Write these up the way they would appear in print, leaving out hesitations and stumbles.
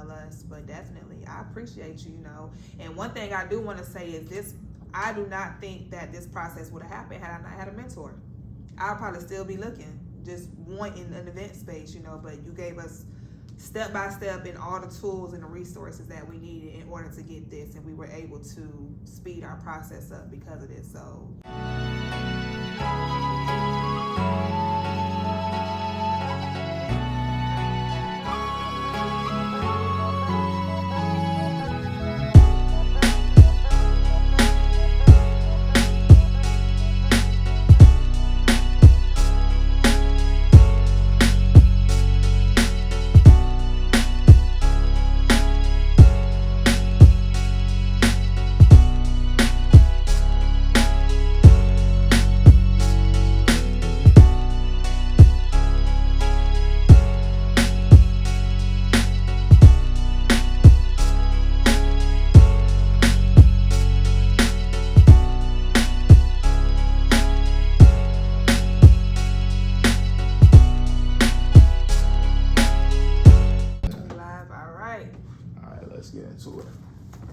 email us. But definitely, I appreciate you, you know. And one thing I do want to say is this: I do not think that this process would have happened had I not had a mentor. I'll probably still be looking, just wanting an event space, you know. But you gave us step by step and all the tools and the resources that we needed in order to get this, and we were able to speed our process up because of this. So.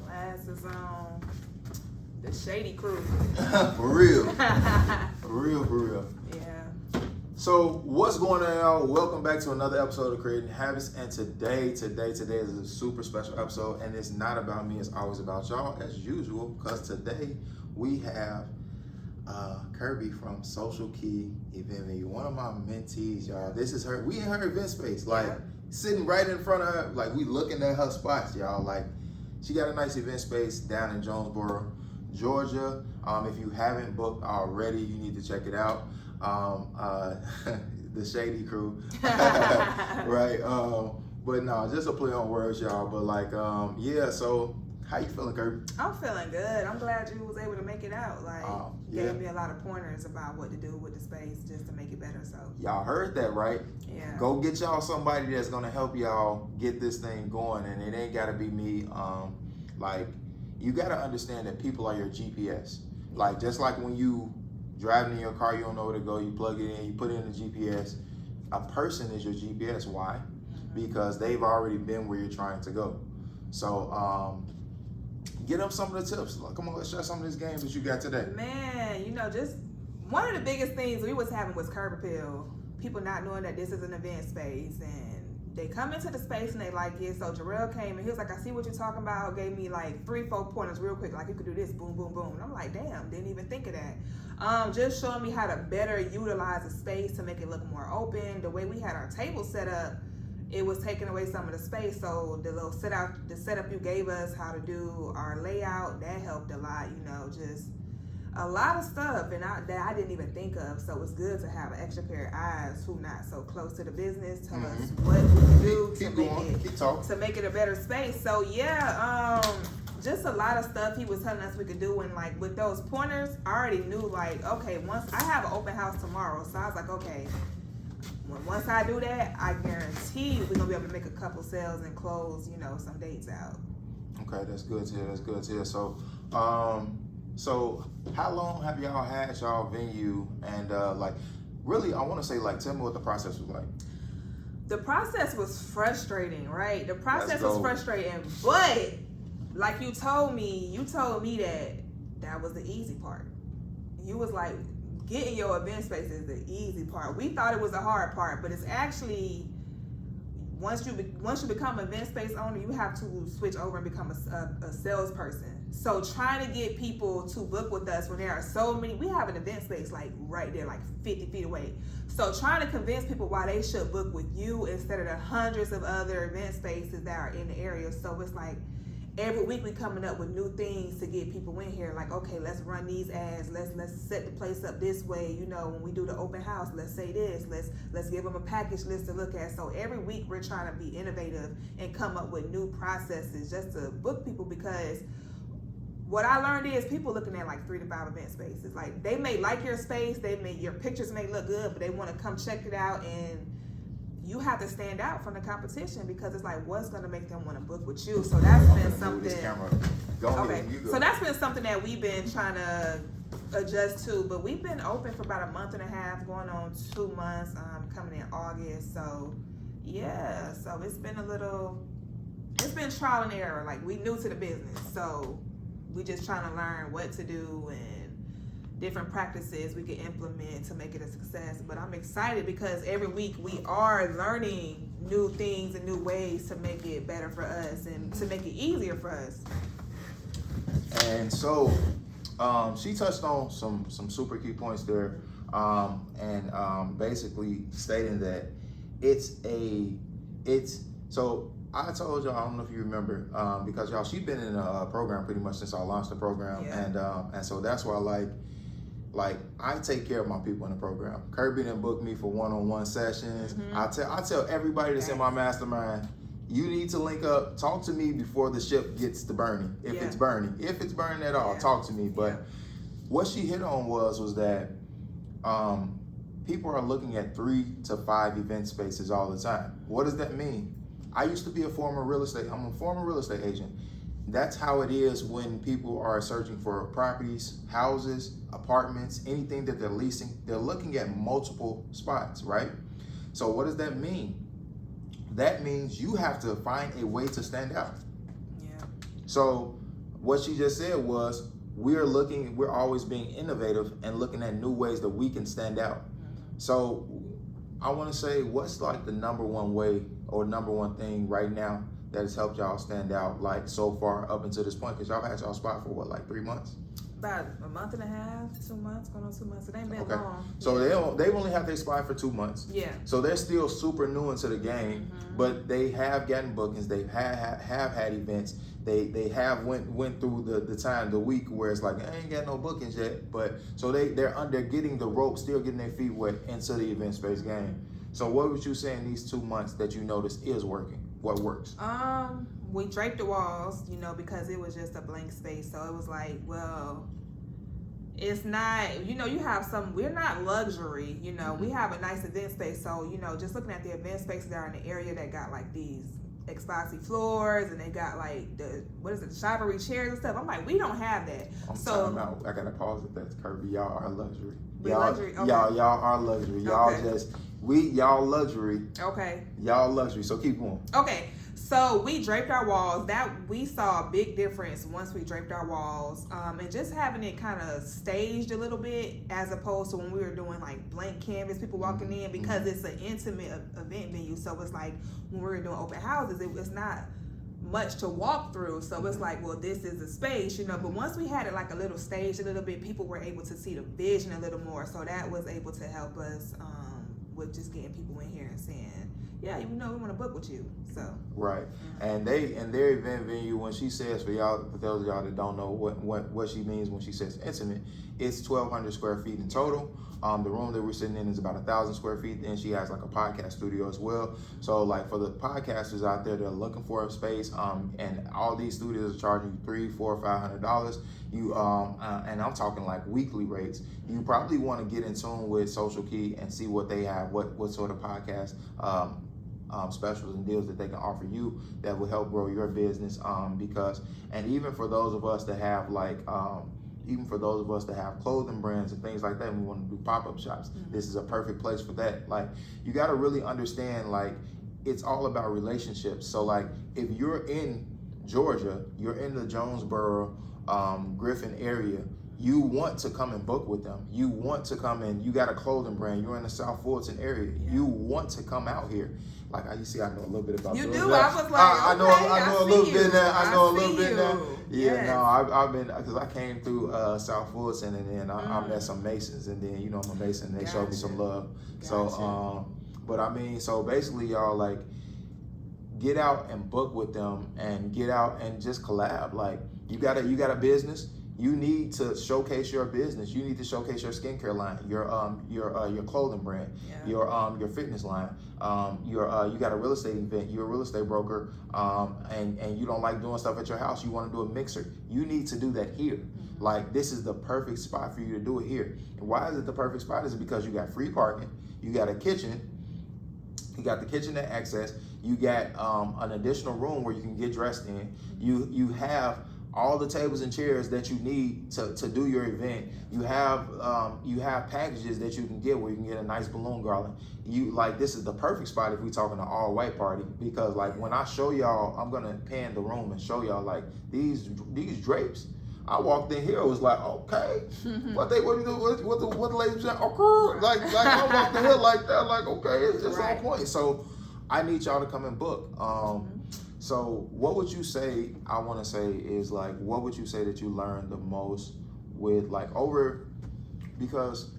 Class is on the Shady Crew. For real. For real. Yeah. So what's going on, y'all? Welcome back to another episode of Creating Habits. And today is a super special episode. And it's not about me, it's always about y'all as usual. Because today we have Kirby from Social Key Event Venue, one of my mentees, y'all. This is her. We in her event space, like sitting right in front of her, like we looking at her spots, y'all. Like she got a nice event space down in Jonesboro, Georgia. If you haven't booked already, you need to check it out. The Shady Crew, right? But no, just a play on words, y'all. But like, yeah. So how you feeling, Kirby? I'm feeling good. I'm glad you was able to make it out. Like, gave me a lot of pointers about what to do with the space just to make it better. So y'all heard that, right? Yeah. Go get y'all somebody that's gonna help y'all get this thing going, and it ain't gotta be me. Like, you gotta understand that people are your GPS. Like, just like when you driving in your car, you don't know where to go, you plug it in, you put it in the GPS. A person is your GPS. Why? Because they've already been where you're trying to go. So, get them some of the tips. Like, come on, let's share some of these games that you got today. Man, you know, just one of the biggest things we was having was curb appeal. People not knowing that this is an event space, and they come into the space and they like it. So Jarrell came and he was like, I see what you're talking about. Gave me like 3-4 pointers real quick. Like, you could do this, boom, boom, boom. And I'm like, damn, didn't even think of that. Just showing me how to better utilize the space to make it look more open. The way we had our table set up, it was taking away some of the space. So the little setup you gave us, how to do our layout, that helped a lot. You know, just a lot of stuff that I didn't even think of. So it's good to have an extra pair of eyes who not so close to the business, tell us what we can do to make it a better space. So yeah, just a lot of stuff he was telling us we could do. And like with those pointers, I already knew like, okay, once I have an open house tomorrow, so I was like, okay, once I do that, I guarantee we're gonna be able to make a couple sales and close, you know, some dates out. Okay, that's good to hear. So, so how long have y'all had y'all venue? And like, really, I want to say, like, tell me what the process was like. The process was frustrating, right? The process was frustrating, but like you told me that was the easy part. You was like, getting your event space is the easy part. We thought it was the hard part, but it's actually once you become an event space owner, you have to switch over and become a salesperson. So trying to get people to book with us when there are so many, we have an event space like right there, like 50 feet away. So trying to convince people why they should book with you instead of the hundreds of other event spaces that are in the area. So it's like every week we coming up with new things to get people in here. Like, okay, let's run these ads. Let's set the place up this way. You know, when we do the open house, let's say this. Let's give them a package list to look at. So every week we're trying to be innovative and come up with new processes just to book people, because what I learned is people looking at like 3 to 5 event spaces. Like, they may like your space, your pictures may look good, but they want to come check it out, and you have to stand out from the competition, because it's like, what's going to make them want to book with you? So that's been something. So that's been something that we've been trying to adjust to. But we've been open for about a month and a half, going on 2 months, coming in August. So yeah, so it's been in trial and error. Like, we new to the business, so we just trying to learn what to do and different practices we can implement to make it a success. But I'm excited because every week we are learning new things and new ways to make it better for us and to make it easier for us. And so she touched on some super key points there, and basically stating that so I told y'all, I don't know if you remember, because y'all, she's been in a program pretty much since I launched the program, and so that's why like I take care of my people in the program. Kirby done booked me for one-on-one sessions. I tell everybody that's in my mastermind, you need to link up, talk to me before the ship gets to burning. If it's burning at all, talk to me. But what she hit on was that people are looking at 3 to 5 event spaces all the time. What does that mean? I used to be I'm a former real estate agent. That's how it is when people are searching for properties, houses, apartments, anything that they're leasing. They're looking at multiple spots, right? So what does that mean? That means you have to find a way to stand out. Yeah. So what she just said was, we're always being innovative and looking at new ways that we can stand out. So I want to say, what's like the number one way or number one thing right now that has helped y'all stand out, like so far up until this point? Because y'all had y'all spot for what, like 3 months? About a month and a half, 2 months, going on 2 months. It ain't been long. So they've only had their spot for 2 months. Yeah. So they're still super new into the game, but they have gotten bookings. They have had events. They have went through the week where it's like, I ain't got no bookings yet. But so they're getting the rope, still getting their feet wet into the event space game. So what would you say in these 2 months that you noticed is working? What works? We draped the walls, because it was just a blank space. So it was like, well, it's not, you have we're not luxury, we have a nice event space. So, just looking at the event spaces that are in the area that got like these exposy floors and they got like the chivalry chairs and stuff. I'm like, we don't have that. I gotta pause it. That's Kirby. Y'all are luxury. Luxury. Okay. Y'all are luxury. Y'all luxury. Okay. Y'all luxury. So keep going. Okay. So we draped our walls. That we saw a big difference once we draped our walls, and just having it kind of staged a little bit as opposed to when we were doing like blank canvas, people walking in, because it's an intimate event venue. So it's like when we were doing open houses, it's not much to walk through. So it's like, well, this is a space, But once we had it like a little staged a little bit, people were able to see the vision a little more. So that was able to help us with just getting people in here and saying, yeah, we want to book with you. So right, and their event venue, when she says, for those of y'all that don't know what she means when she says intimate, it's 1,200 square feet in total. The room that we're sitting in is about 1,000 square feet. Then she has like a podcast studio as well. So like for the podcasters out there that are looking for a space, and all these studios are charging you $300, $400, $500. You and I'm talking like weekly rates. You probably want to get in tune with Social Key and see what they have, what sort of podcast specials and deals that they can offer you that will help grow your business. And even for those of us that have clothing brands and things like that, and we want to do pop-up shops, this is a perfect place for that. Like, you got to really understand, like, it's all about relationships. So like, if you're in Georgia, you're in the Jonesboro, Griffin area, you want to come and book with them. You want to come in. You got a clothing brand. You're in the South Fulton area. Yeah. You want to come out here. Like, you see, I know a little bit about you those. You do. I was like, I know a little bit now. I know a little bit now. Yeah, yes. No, I've been, because I came through South Fulton, and then I met some Masons, and then I'm a Mason. And they showed me some love. So, but I mean, so basically, y'all, like, get out and book with them, and get out and just collab. Like, you got a business. You need to showcase your business. You need to showcase your skincare line, your clothing brand, your fitness line. You got a real estate event. You're a real estate broker, and you don't like doing stuff at your house. You want to do a mixer. You need to do that here. Like, this is the perfect spot for you to do it here. And why is it the perfect spot? Is it because you got free parking? You got a kitchen. You got the kitchenette access. You got an additional room where you can get dressed in. You have all the tables and chairs that you need to do your event. You have packages that you can get where you can get a nice balloon garland. This is the perfect spot if we talking an all white party, because like when I show y'all, I'm gonna pan the room and show y'all like these drapes. I walked in here, it was like, okay, what the ladies saying? Okay, like I walked in here like that, like okay, it's just on point. So I need y'all to come and book. So what would you say, I want to say is like, what would you say that you learned the most with because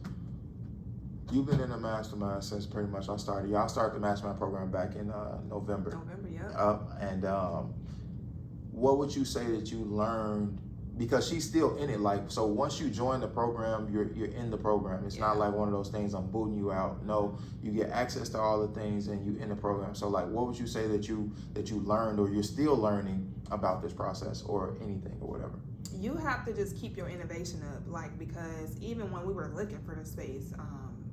you've been in the mastermind since pretty much y'all started the mastermind program back in November. Yeah. And what would you say that you learned, because she's still in it, like, so once you join the program, you're in the program. It's not like one of those things I'm booting you out. No, you get access to all the things and you in the program. So like, what would you say that you learned or you're still learning about this process or anything or whatever? You have to just keep your innovation up, like, because even when we were looking for the space,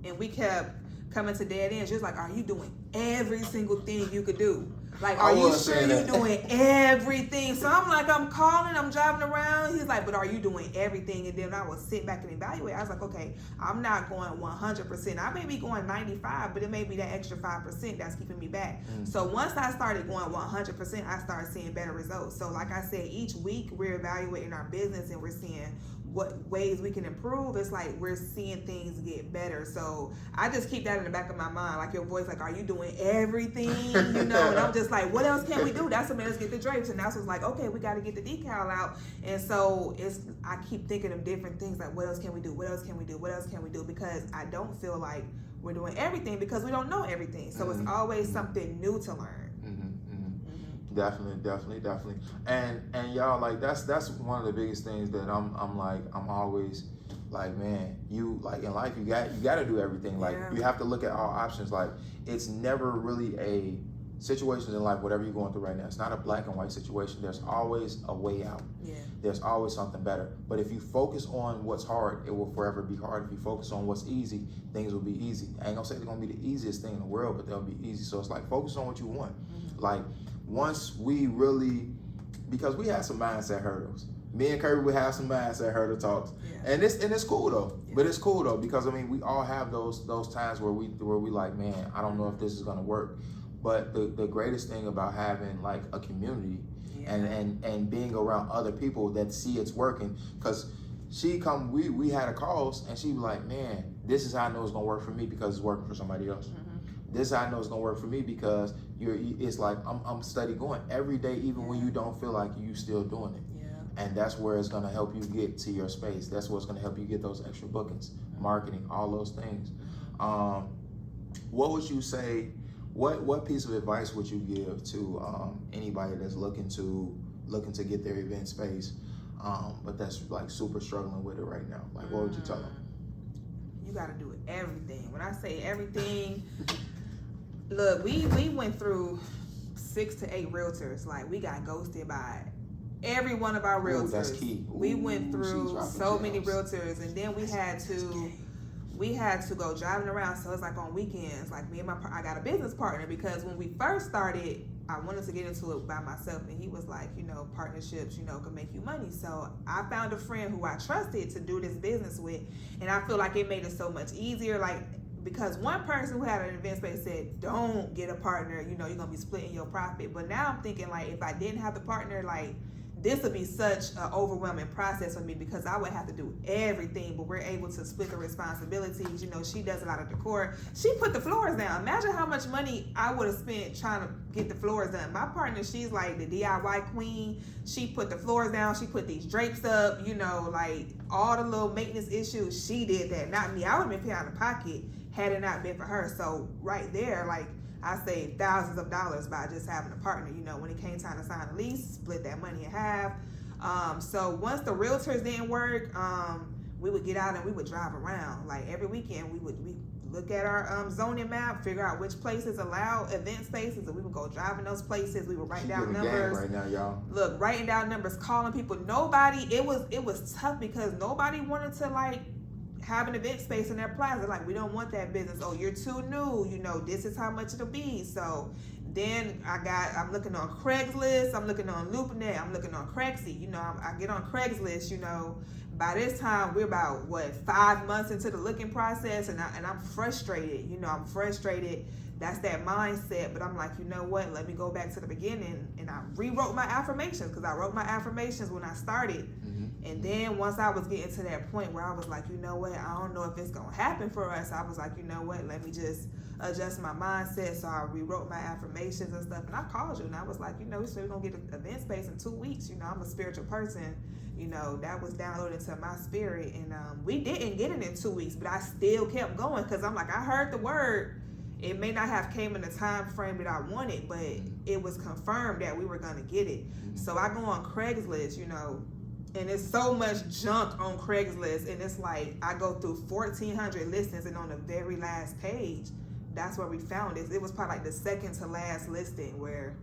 and we kept coming to dead ends, she was like, are you doing every single thing you could do? Like, are you sure you're doing everything? So I'm like, I'm calling, I'm driving around. He's like, but are you doing everything? And then I would sit back and evaluate. I was like, okay, I'm not going 100%. I may be going 95, but it may be that extra 5% that's keeping me back. So once I started going 100%, I started seeing better results. So like I said, each week we're evaluating our business and we're seeing what ways we can improve. It's like we're seeing things get better. So I just keep that in the back of my mind. Like your voice, like, are you doing everything? You know, and I'm just like, what else can we do? That's when let's get the drapes. And that's what's like, okay, we got to get the decal out. And so I keep thinking of different things, like, what else can we do? What else can we do? What else can we do? Because I don't feel like we're doing everything because we don't know everything. So it's always something new to learn. Definitely. And y'all, like, that's one of the biggest things that I'm always like, man, you, like, in life, you got to do everything. Like, you have to look at all options. Like, it's never really a situation in life, whatever you're going through right now, it's not a black and white situation. There's always a way out. There's always something better. But if you focus on what's hard, it will forever be hard. If you focus on what's easy, things will be easy. I ain't gonna say they're gonna be the easiest thing in the world, but they'll be easy. So it's like, focus on what you want. Like, once we really, because we had some mindset hurdles. Me and Kirby would have some mindset hurdle talks, and it's cool though. But it's cool though, because I mean, we all have those times where we like, man, I don't know if this is gonna work. But the greatest thing about having like a community and being around other people that see it's working, because we had a calls and she was like, man, this is how I know it's gonna work for me because it's working for somebody else. This is how I know it's gonna work for me because it's like I'm steady going every day, even when you don't feel like you still doing it. And that's where it's gonna help you get to your space. That's what's gonna help you get those extra bookings, marketing, all those things. What would you say? What piece of advice would you give to anybody that's looking to get their event space, but that's like super struggling with it right now? Like, what would you tell them? You got to do everything. When I say everything, look, we went through 6 to 8 realtors. Like, we got ghosted by every one of our realtors. That's key. We went through so many realtors, and then we had to go driving around. So it's like on weekends, like me and I got a business partner, because when we first started, I wanted to get into it by myself, and he was like, partnerships, can make you money. So I found a friend who I trusted to do this business with, and I feel like it made it so much easier. Like, because one person who had an event space said, don't get a partner, you're gonna be splitting your profit. But now I'm thinking, like, if I didn't have the partner, like, this would be such an overwhelming process for me, because I would have to do everything, but we're able to split the responsibilities. She does a lot of decor. She put the floors down. Imagine how much money I would have spent trying to get the floors done. My partner, she's like the DIY queen. She put the floors down. She put these drapes up, like all the little maintenance issues. She did that, not me. I would have been paying out of pocket had it not been for her. So right there, like, I saved thousands of dollars by just having a partner. When it came time to sign a lease, split that money in half. So once the realtors didn't work, we would get out and we would drive around. Like, every weekend, we look at our zoning map, figure out which places allow event spaces, and we would go drive in those places. We would write down numbers. Right now, y'all. Look, writing down numbers, calling people. It was tough because nobody wanted to, like, have an event space in their plaza. Like, we don't want that business. Oh, you're too new. This is how much it'll be. So Then I'm looking on Craigslist, I'm looking on LoopNet, I'm looking on Craigslist. You know, I get on Craigslist, you know. By this time, we're about, 5 months into the looking process, and I'm frustrated. You know, I'm frustrated. That's that mindset. But I'm like, you know what? Let me go back to the beginning. And I rewrote my affirmations, because I wrote my affirmations when I started. And then once I was getting to that point where I was like, you know what? I don't know if it's going to happen for us. I was like, you know what? Let me just adjust my mindset. So I rewrote my affirmations and stuff. And I called you, and I was like, you know, so we're going to get an event space in 2 weeks. You know, I'm a spiritual person. You know, that was downloaded into my spirit. And we didn't get it in 2 weeks, but I still kept going, because I'm like, I heard the word. It may not have came in the time frame that I wanted, but it was confirmed that we were going to get it. So I go on Craigslist, you know, and there's so much junk on Craigslist. And it's like, I go through 1,400 listings, and on the very last page, that's where we found it. It was probably like the second to last listing where,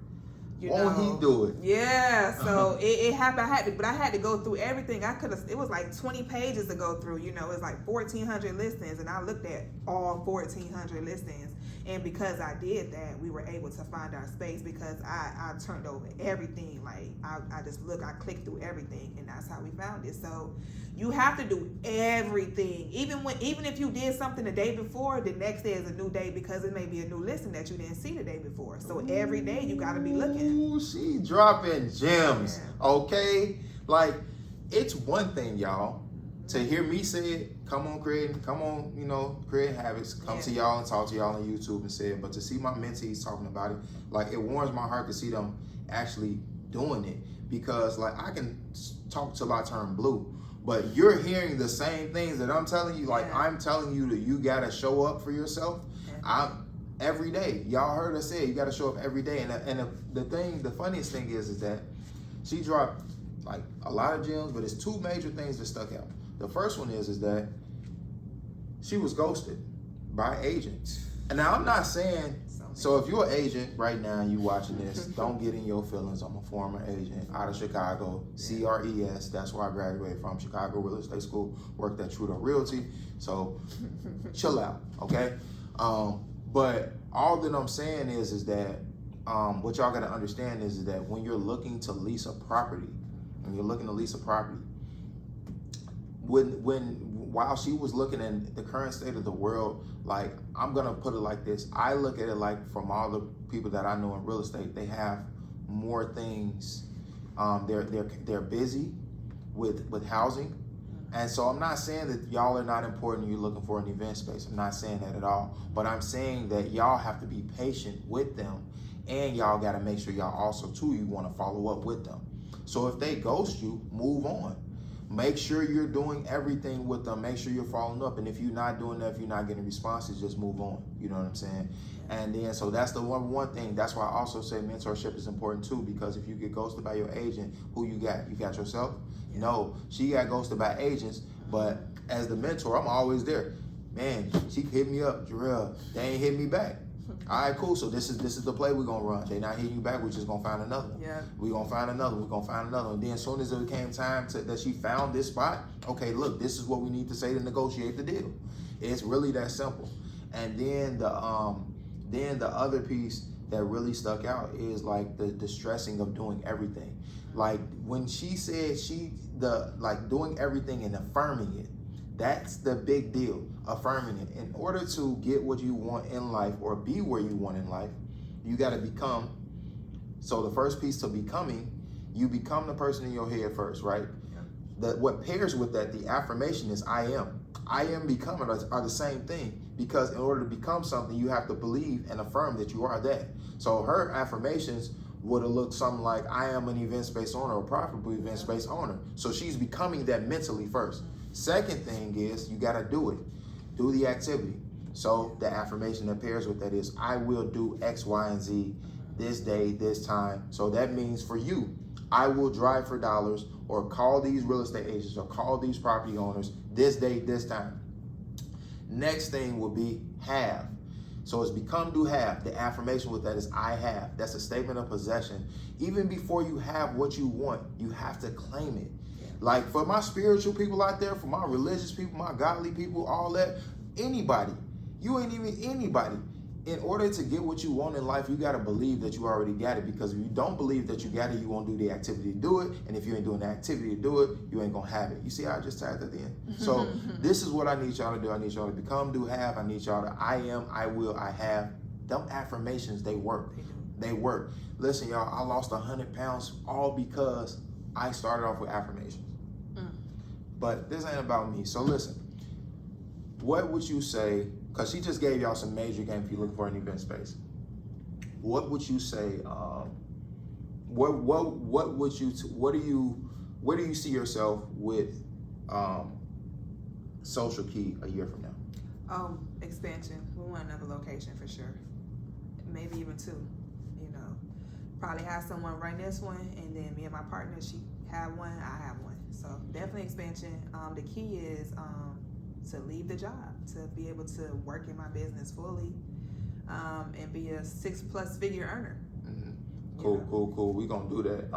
you know. Won't he do it? Yeah, so it happened. I had to go through everything. It was like 20 pages to go through, you know. It's like 1,400 listings, and I looked at all 1,400 listings. And because I did that, we were able to find our space, because I turned over everything. Like, I clicked through everything, and that's how we found it. So you have to do everything. Even if you did something the day before, the next day is a new day, because it may be a new listing that you didn't see the day before. So every day you got to be looking. Ooh, she dropping gems, okay? Like, it's one thing, y'all, to hear me say it, come on, you know, Creating Habits, come to y'all and talk to y'all on YouTube and say it, but to see my mentees talking about it, like, it warms my heart to see them actually doing it, because, like, I can talk till I turn blue, but you're hearing the same things that I'm telling you. Like, I'm telling you that you gotta show up for yourself. Every day. Y'all heard her say it, you gotta show up every day. And the funniest thing is that she dropped like a lot of gems, but it's 2 major things that stuck out. The first one is that she was ghosted by agents. And now I'm not saying, so if you're an agent right now and you watching this, don't get in your feelings. I'm a former agent out of Chicago, CRES. That's where I graduated from, Chicago Real Estate School, worked at Trudeau Realty. So chill out, okay? But all that I'm saying is that what y'all gotta understand is that when you're looking to lease a property, while she was looking at the current state of the world, like, I'm gonna put it like this. I look at it like, from all the people that I know in real estate, they have more things. They're busy with housing. And so I'm not saying that y'all are not important and you're looking for an event space. I'm not saying that at all. But I'm saying that y'all have to be patient with them, and y'all got to make sure y'all also, too, you want to follow up with them. So if they ghost you, move on. Make sure you're doing everything with them. Make sure you're following up. And if you're not doing that, if you're not getting responses, just move on. You know what I'm saying? And then, so that's the one thing. That's why I also say mentorship is important too, because if you get ghosted by your agent, who you got? You got yourself? Yeah. No, she got ghosted by agents, but as the mentor, I'm always there. Man, she hit me up, Jarrell, they ain't hit me back. All right, cool. So this is the play we're gonna run. They not hitting you back. We're just gonna find another one. Yeah. We're gonna find another. And then as soon as it came time that she found this spot, okay, look, this is what we need to say to negotiate the deal. It's really that simple. And then the other piece that really stuck out is like the stressing of doing everything. Like when she said doing everything and affirming it. That's the big deal, affirming it. In order to get what you want in life or be where you want in life, you got to become. So the first piece to becoming, you become the person in your head first, right? Yeah. What pairs with that, the affirmation is I am. I am becoming are the same thing, because in order to become something, you have to believe and affirm that you are that. So her affirmations would have looked something like, I am an event space owner, or profitable event space owner. So she's becoming that mentally first. Second thing is you got to do it. Do the activity. So the affirmation that pairs with that is I will do X, Y, and Z this day, this time. So that means for you, I will drive for dollars, or call these real estate agents, or call these property owners this day, this time. Next thing will be have. So it's become, do, have. The affirmation with that is I have. That's a statement of possession. Even before you have what you want, you have to claim it. Like for my spiritual people out there, for my religious people, my godly people, all that, anybody, you ain't even anybody. in order to get what you want in life, you got to believe that you already got it. Because if you don't believe that you got it, you won't do the activity to do it. And if you ain't doing the activity to do it, you ain't going to have it. You see how I just tagged at the end? So this is what I need y'all to do. I need y'all to become, do, have. I need y'all to I am, I will, I have. Them affirmations, they work. They work. Listen, y'all, I lost 100 pounds all because I started off with affirmations. But this ain't about me. So listen, what would you say? Because she just gave y'all some major game if you're looking for an event space. What would you say? Where do you see yourself with Social Key a year from now? Expansion. We want another location for sure. Maybe even 2. You know, probably have someone run this one, and then me and my partner, she have one, I have one. So definitely expansion. The key is to leave the job, to be able to work in my business fully, and be a 6+ figure earner. Cool. We gonna do that.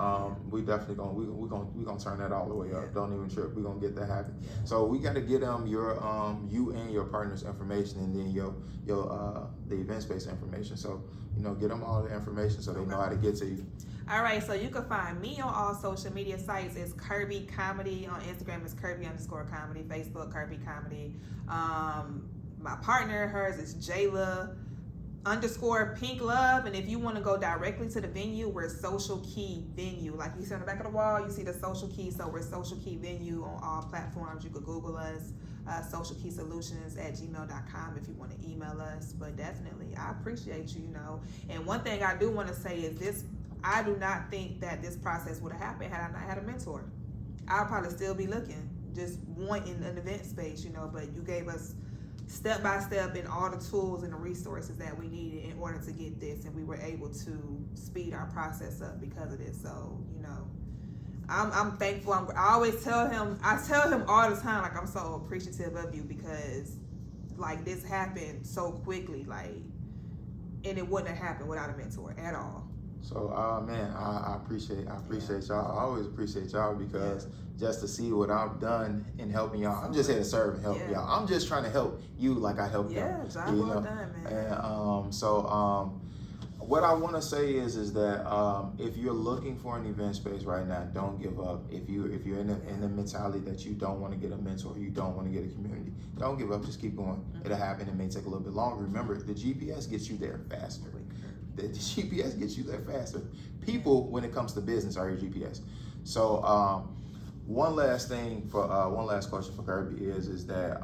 We definitely gonna turn that all the way up. Don't even trip. We gonna get that happen. So we got to get you and your partner's information, and then the event space information. So get them all the information so they know how to get to you. All right, so you can find me on all social media sites. It's Kirby Comedy. On Instagram, it's Kirby_comedy. Facebook, Kirby Comedy. My partner, hers is Jayla _Pink Love. And if you want to go directly to the venue, we're Social Key Venue. Like you see on the back of the wall, you see the Social Key. So we're Social Key Venue on all platforms. You could Google us, socialkeysolutions@gmail.com if you want to email us. But definitely, I appreciate you, And one thing I do want to say is this. I do not think that this process would have happened had I not had a mentor. I'll probably still be looking, just wanting an event space, but you gave us step by step and all the tools and the resources that we needed in order to get this, and we were able to speed our process up because of this. So, I'm thankful. I always tell him all the time, like, I'm so appreciative of you because, like, this happened so quickly, and it wouldn't have happened without a mentor at all. So, man, I appreciate y'all. I always appreciate y'all because just to see what I've done in helping y'all, I'm just here to serve and help y'all. I'm just trying to help you like I help y'all. Yeah, job well done, man. And what I want to say is that if you're looking for an event space right now, don't give up. If you're in the mentality that you don't want to get a mentor, you don't want to get a community, don't give up. Just keep going. It'll happen. It may take a little bit longer. Remember, the GPS gets you there faster. The GPS gets you there faster. People, when it comes to business, are your GPS. So one last question for Kirby is that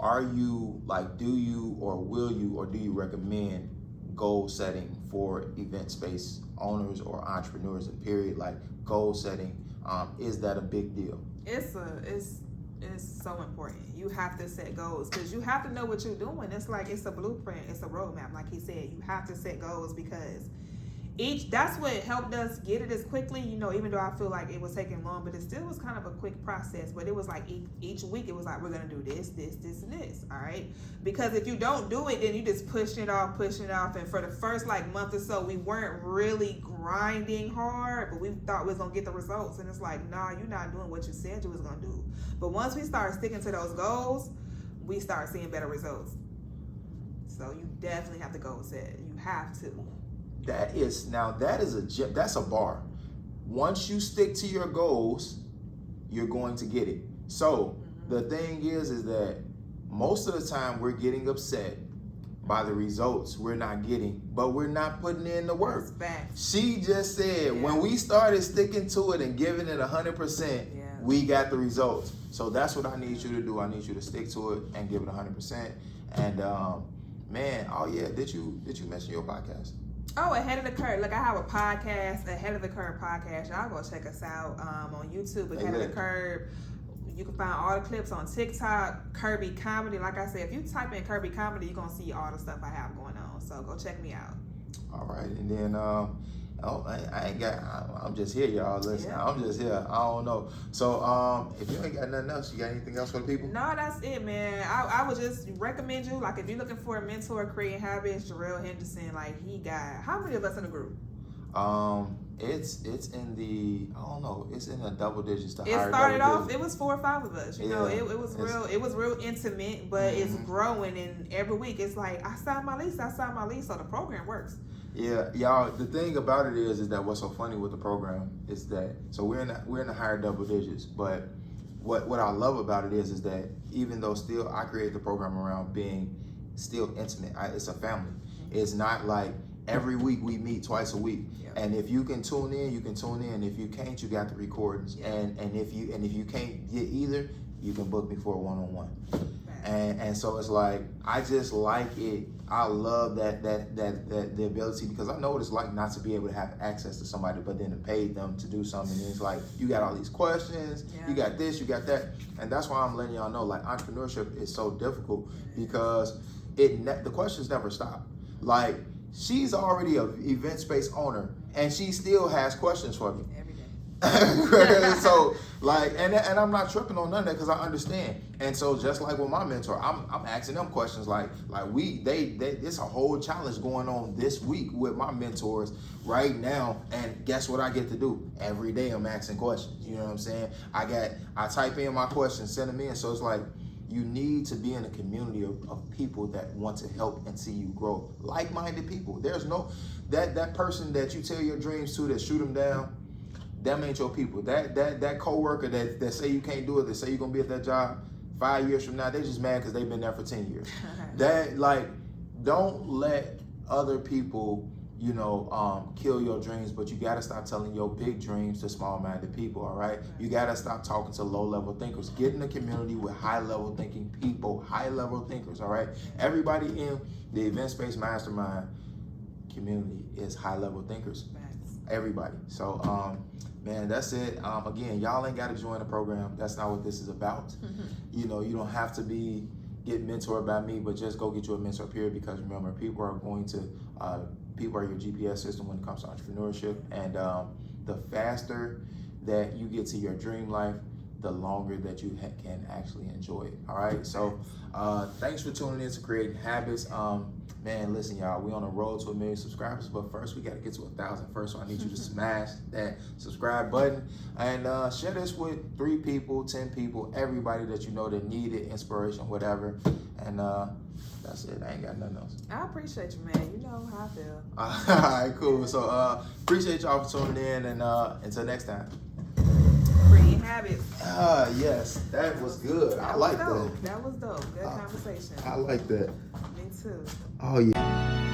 are you do you or will you or do you recommend goal setting for event space owners or entrepreneurs in period? Like goal setting, is that a big deal? It's so important. You have to set goals because you have to know what you're doing. It's like it's a blueprint, it's a roadmap. Like he said, you have to set goals because that's what helped us get it as quickly, even though I feel like it was taking long, but it still was kind of a quick process. But it was like each week it was like, we're gonna do this, and this, all right? Because if you don't do it, then you just push it off. And for the first month or so, we weren't really grinding hard, but we thought we was gonna get the results. And it's like, nah, you're not doing what you said you was gonna do. But once we start sticking to those goals, we start seeing better results. So you definitely have to goal set. You have to. That's a bar. Once you stick to your goals, you're going to get it. So the thing is that most of the time we're getting upset by the results we're not getting, but we're not putting in the work. She just said when we started sticking to it and giving it 100%, we got the results. So that's what I need you to do. I need you to stick to it and give it 100%. And did you mention your podcast? Oh, Ahead of the Curve. Look, I have a podcast, Ahead of the Curve podcast. Y'all go check us out on YouTube, Ahead of the Curve. You can find all the clips on TikTok, Kirby Comedy. Like I said, if you type in Kirby Comedy, you're going to see all the stuff I have going on. So go check me out. All right. And then, I'm just here, y'all. Listen, I'm just here. I don't know. So if you ain't got nothing else, you got anything else for the people? No, that's it, man. I would just recommend you, if you're looking for a mentor, creating habits, Jarrell Henderson, he got, how many of us in the group? it's in the, I don't know, it's in the double digits. It started off, it was 4 or 5 of us. You know, it was real intimate, but it's growing, and every week it's like I signed my lease, so the program works. Yeah, y'all. The thing about it is that what's so funny with the program is that we're in the higher double digits, but what I love about it is that even though still I create the program around being still intimate, it's a family. It's not like every week we meet twice a week, and if you can tune in, you can tune in. If you can't, you got the recordings, and if you can't get either, you can book me for a one-on-one. And so it's like I just like it. I love that the ability, because I know what it's like not to be able to have access to somebody, but then to pay them to do something. And it's like you got all these questions, you got this, you got that, and that's why I'm letting y'all know like entrepreneurship is so difficult because the questions never stop. Like she's already an event space owner, and she still has questions for me. So like, and I'm not tripping on none of that because I understand. And so just like with my mentor, I'm asking them questions like it's a whole challenge going on this week with my mentors right now. And guess what I get to do every day? I'm asking questions. You know what I'm saying? I type in my questions, send them in. So it's like you need to be in a community of people that want to help and see you grow. Like-minded people. There's no that person that you tell your dreams to that shoot them down. Them ain't your people. That coworker that say you can't do it, that say you're gonna be at that job 5 years from now, they just mad because they've been there for 10 years. That like, don't let other people, kill your dreams, but you gotta stop telling your big dreams to small-minded people, all right? You gotta stop talking to low-level thinkers. Get in a community with high-level thinking people, high-level thinkers, all right? Everybody in the Event Space Mastermind community is high-level thinkers. Everybody. So, man, that's it. Again, y'all ain't got to join the program. That's not what this is about. You don't have to get mentored by me, but just go get you a mentor, period, because remember, people are your GPS system when it comes to entrepreneurship, and the faster that you get to your dream life, the longer that you can actually enjoy it. All right. So thanks for tuning in to Creating Habits. Man, listen, y'all, we on a road to 1 million subscribers, but first we got to get to 1,000 first. So I need you to smash that subscribe button and share this with 3 people, 10 people, everybody that you know that need it, inspiration, whatever. And that's it. I ain't got nothing else. I appreciate you, man. You know how I feel. All right, cool. So appreciate y'all for tuning in, and until next time. Creating Habits. Yes, that was good. I like that. That was dope. Good conversation. I like that. Me too. Oh, yeah.